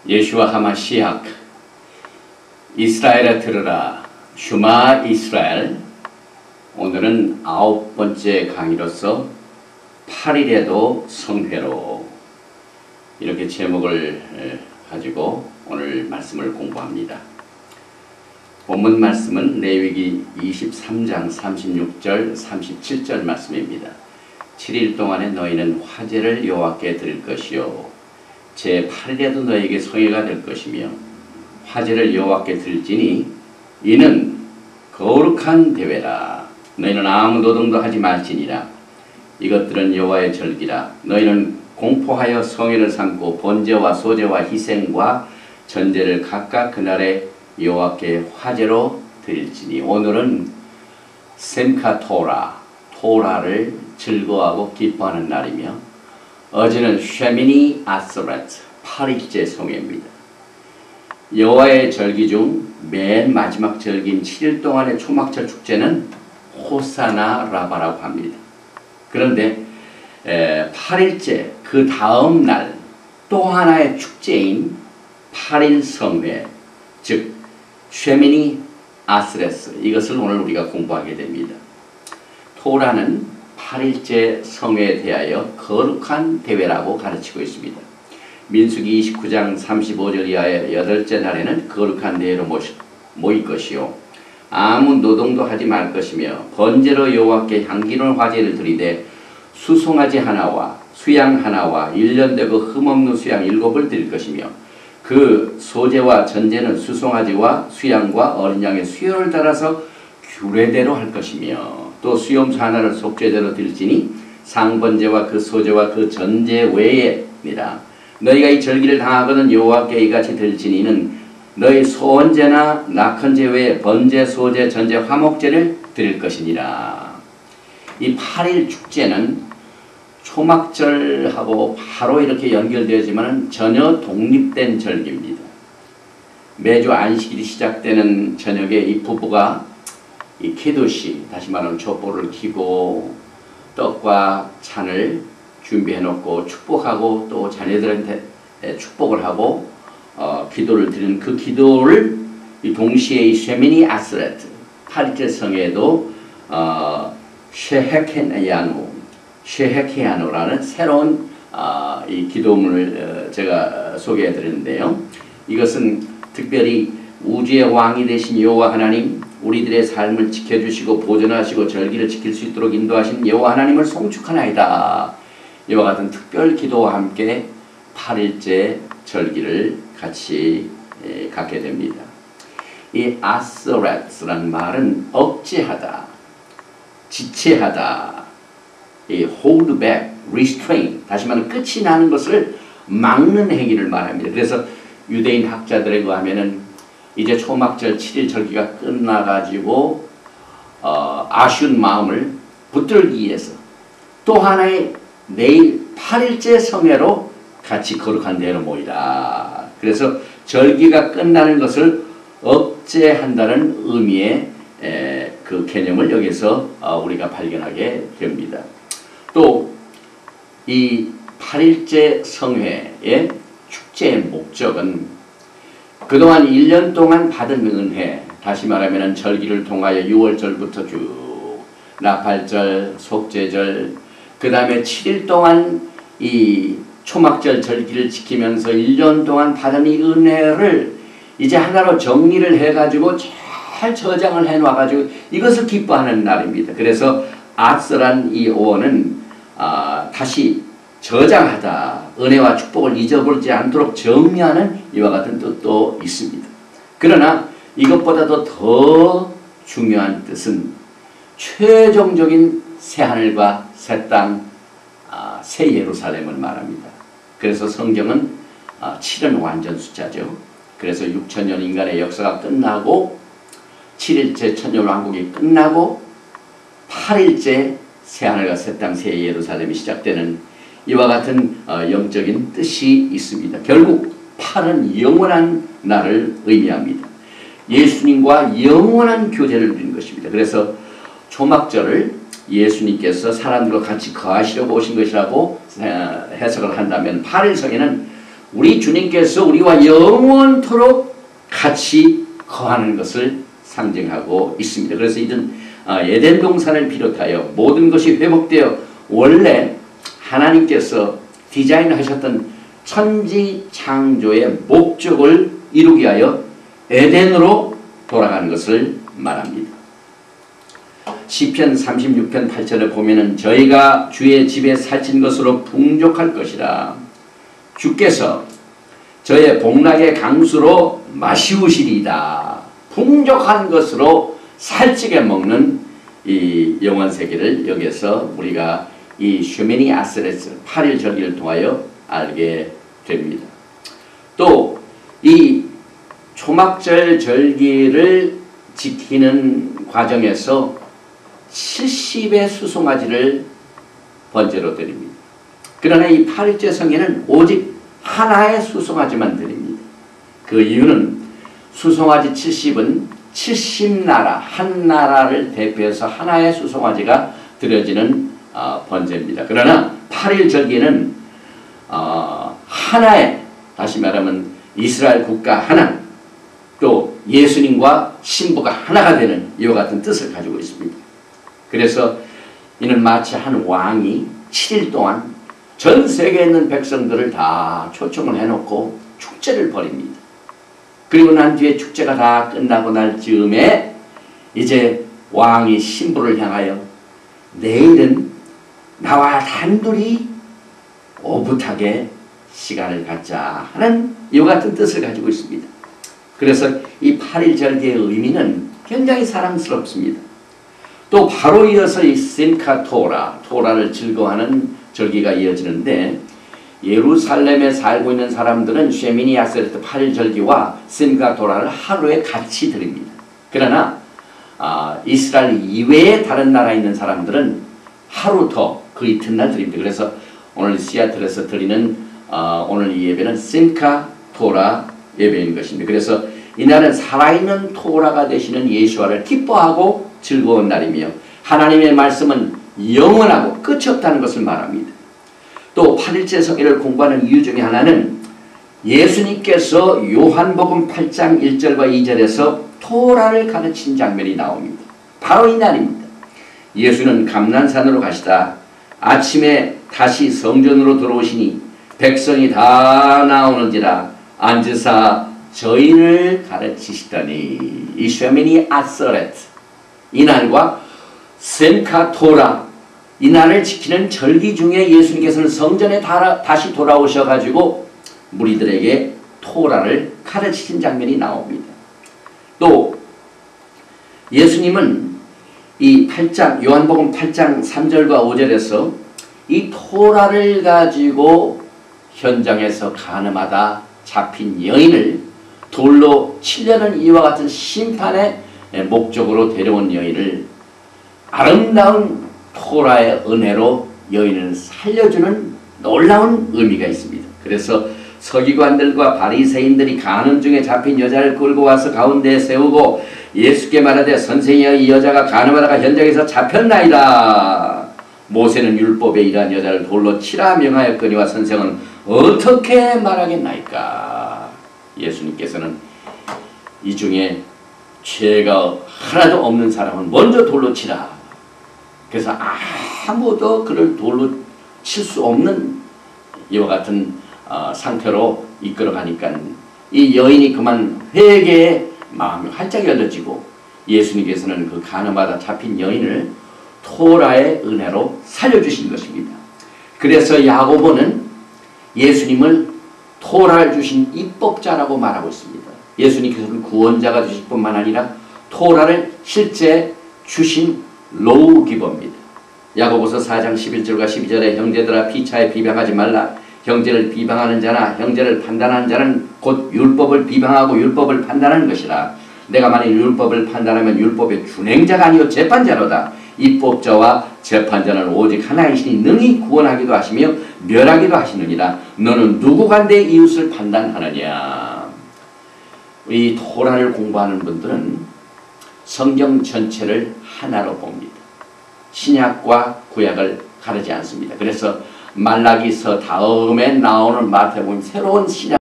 예슈와 하마시약 이스라엘에 들으라 슈마 이스라엘. 오늘은 9번째 강의로서 8일에도 성회로 이렇게 제목을 가지고 오늘 말씀을 공부합니다. 본문 말씀은 레위기 23장 36절 37절 말씀입니다. 7일 동안에 너희는 화제를 여호와께 드릴 것이요 제8일에도 너희에게 성회가 될 것이며 화제를 여호와께 드릴지니 이는 거룩한 대회라. 너희는 아무 노동도 하지 말지니라. 이것들은 여호와의 절기라. 너희는 공포하여 성회를 삼고 번제와 소제와 희생과 전제를 각각 그날에 여호와께 화제로 드릴지니. 오늘은 셈카 토라를 즐거워하고 기뻐하는 날이며 어제는 쉐미니 아스레트 8일째 성회입니다. 여호와의 절기 중 맨 마지막 절기인 7일 동안의 초막절 축제는 호사나 라바라고 합니다. 그런데 8일째 그 다음 날 또 하나의 축제인 8일 성회, 즉 쉐미니 아스레스, 이것을 오늘 우리가 공부하게 됩니다. 토라는 8일째 성회에 대하여 거룩한 대회라고 가르치고 있습니다. 민수기 29장 35절 이하의 8째 날에는 거룩한 대회로 모일 것이요 아무 노동도 하지 말 것이며 번제로 여호와께 향기로운 화제를 드리되 수송아지 하나와 수양 하나와 1년 되고 흠없는 수양 7을 드릴 것이며 그 소제와 전제는 수송아지와 수양과 어린 양의 수요를 따라서 규례대로 할 것이며 또 수염소 하나를 속죄제로 드릴지니 상번제와 그 소제와 그 전제 외에니라. 너희가 이 절기를 당하거든 여호와께 이같이 드릴지니 이는 너희 소원제나 낙헌제 외에 번제, 소제, 전제, 화목제를 드릴 것이니라. 이 8일 축제는 초막절하고 바로 이렇게 연결되지만 전혀 독립된 절기입니다. 매주 안식일이 시작되는 저녁에 이 부부가 이 키두시, 다시 말하면 촛불을 켜고 떡과 잔을 준비해 놓고 축복하고 또 자녀들한테 축복을 하고 기도를 드리는 그 기도를 이 동시에 이 쉐미니 아스레트 8일째 성회에도 쉐헤케야노라는 새로운 이 기도문을 제가 소개해 드렸는데요. 이것은 특별히 우주의 왕이 되신 여호와 하나님, 우리들의 삶을 지켜주시고 보존하시고 절기를 지킬 수 있도록 인도하신 여호와 하나님을 송축하나이다. 이와 같은 특별 기도와 함께 8일째 절기를 같이 갖게 됩니다. 이 아스레스라는 말은 억제하다, 지체하다, 이 hold back, restrain, 다시 말하면 끝이 나는 것을 막는 행위를 말합니다. 그래서 유대인 학자들에 의하면은 이제 초막절 7일 절기가 끝나가지고 아쉬운 마음을 붙들기 위해서 또 하나의 내일 8일째 성회로 같이 거룩한 대회로 모이라. 그래서 절기가 끝나는 것을 억제한다는 의미의 그 개념을 여기서 우리가 발견하게 됩니다. 또 이 8일째 성회의 축제의 목적은 그동안 1년 동안 받은 은혜, 다시 말하면 절기를 통하여 6월절부터 쭉 나팔절, 속죄절, 그 다음에 7일 동안 이 초막절 절기를 지키면서 1년 동안 받은 이 은혜를 이제 하나로 정리를 해가지고 잘 저장을 해놔가지고 이것을 기뻐하는 날입니다. 그래서 아스란 이 오어는 다시 저장하다, 은혜와 축복을 잊어버리지 않도록 정리하는 이와 같은 뜻도 있습니다. 그러나 이것보다도 더 중요한 뜻은 최종적인 새하늘과 새 땅, 새 예루살렘을 말합니다. 그래서 성경은 7은 완전 숫자죠. 그래서 6천년 인간의 역사가 끝나고 7일째 천년왕국이 끝나고 8일째 새하늘과 새 땅, 새 예루살렘이 시작되는 이와 같은 영적인 뜻이 있습니다. 결국 8은 영원한 날을 의미합니다. 예수님과 영원한 교제를 누리는 것입니다. 그래서 초막절을 예수님께서 사람들과 같이 거하시려고 오신 것이라고 해석을 한다면 8일 성에는 우리 주님께서 우리와 영원토록 같이 거하는 것을 상징하고 있습니다. 그래서 이런 에덴 동산을 비롯하여 모든 것이 회복되어 원래 하나님께서 디자인하셨던 천지 창조의 목적을 이루기 위하여 에덴으로 돌아가는 것을 말합니다. 시편 36편 8절에 보면은 저희가 주의 집에 살찐 것으로 풍족할 것이라. 주께서 저의 복락의 강수로 마시우시리이다. 풍족한 것으로 살찌게 먹는 이 영원 세계를 여기서 우리가 이 쉐미니 아스레스 8일 절기를 통하여 알게 됩니다. 또 이 초막절 절기를 지키는 과정에서 70의 수송아지를 번제로 드립니다. 그러나 이 8일째 성에는 오직 하나의 수송아지만 드립니다. 그 이유는 수송아지 70은 70나라, 한 나라를 대표해서 하나의 수송아지가 드려지는 번제입니다. 그러나 8일 절기는 하나의, 다시 말하면 이스라엘 국가 하나, 또 예수님과 신부가 하나가 되는 이와 같은 뜻을 가지고 있습니다. 그래서 이는 마치 한 왕이 7일 동안 전 세계에 있는 백성들을 다 초청을 해놓고 축제를 벌입니다. 그리고 난 뒤에 축제가 다 끝나고 날 즈음에 이제 왕이 신부를 향하여 내일은 나와 단둘이 오붓하게 시간을 갖자 하는 이와 같은 뜻을 가지고 있습니다. 그래서 이 8일 절기의 의미는 굉장히 사랑스럽습니다. 또 바로 이어서 이 심카 토라, 토라를 즐거워하는 절기가 이어지는데 예루살렘에 살고 있는 사람들은 쉐미니 아세르트 8일 절기와 심카 토라를 하루에 같이 드립니다. 그러나 이스라엘 이외에 다른 나라에 있는 사람들은 하루 더 그 이튿날 드립니다. 그래서 오늘 시애틀에서 드리는 오늘 이 예배는 심카 토라 예배인 것입니다. 그래서 이날은 살아있는 토라가 되시는 예수와를 기뻐하고 즐거운 날이며 하나님의 말씀은 영원하고 끝이 없다는 것을 말합니다. 또 8일째 성경을 공부하는 이유 중에 하나는 예수님께서 요한복음 8장 1절과 2절에서 토라를 가르친 장면이 나옵니다. 바로 이 날입니다. 예수는 감난산으로 가시다 아침에 다시 성전으로 들어오시니 백성이 다 나오는지라 앉으사 저희를 가르치시더니 이 쉐미니 아서렛 이날과 심카 토라 이날을 지키는 절기 중에 예수님께서는 성전에 다시 돌아오셔가지고 무리들에게 토라를 가르치신 장면이 나옵니다. 또 예수님은 이 8장 요한복음 8장 3절과 5절에서 이 토라를 가지고 현장에서 가늠하다 잡힌 여인을 돌로 치려는 이와 같은 심판의 목적으로 데려온 여인을 아름다운 토라의 은혜로 여인을 살려주는 놀라운 의미가 있습니다. 그래서 서기관들과 바리새인들이 간음 중에 잡힌 여자를 끌고 와서 가운데에 세우고 예수께 말하되 선생이여 이 여자가 간음하다가 현장에서 잡혔나이다. 모세는 율법에 이러한 여자를 돌로 치라 명하였거니와 선생은 어떻게 말하겠나이까. 예수님께서는 이 중에 죄가 하나도 없는 사람은 먼저 돌로 치라. 그래서 아무도 그를 돌로 칠 수 없는 이와 같은 상태로 이끌어가니까 이 여인이 그만 회개의 마음이 활짝 열려지고 예수님께서는 그 간음하다 잡힌 여인을 토라의 은혜로 살려주신 것입니다. 그래서 야고보는 예수님을 토라를 주신 입법자라고 말하고 있습니다. 예수님께서는 구원자가 되실 뿐만 아니라 토라를 실제 주신 로우기버입니다. 야고보서 4장 11절과 12절에 형제들아 피차에 비방하지 말라. 형제를 비방하는 자나 형제를 판단하는 자는 곧 율법을 비방하고 율법을 판단하는 것이라. 내가 만일 율법을 판단하면 율법의 준행자가 아니요 재판자로다. 입법자와 재판자는 오직 하나이시니 능히 구원하기도 하시며 멸하기도 하시느니라. 너는 누구 간대 이웃을 판단하느냐. 이 토라를 공부하는 분들은 성경 전체를 하나로 봅니다. 신약과 구약을 가르지 않습니다. 그래서 말라기서 다음에 나오는 마태복음 새로운 신약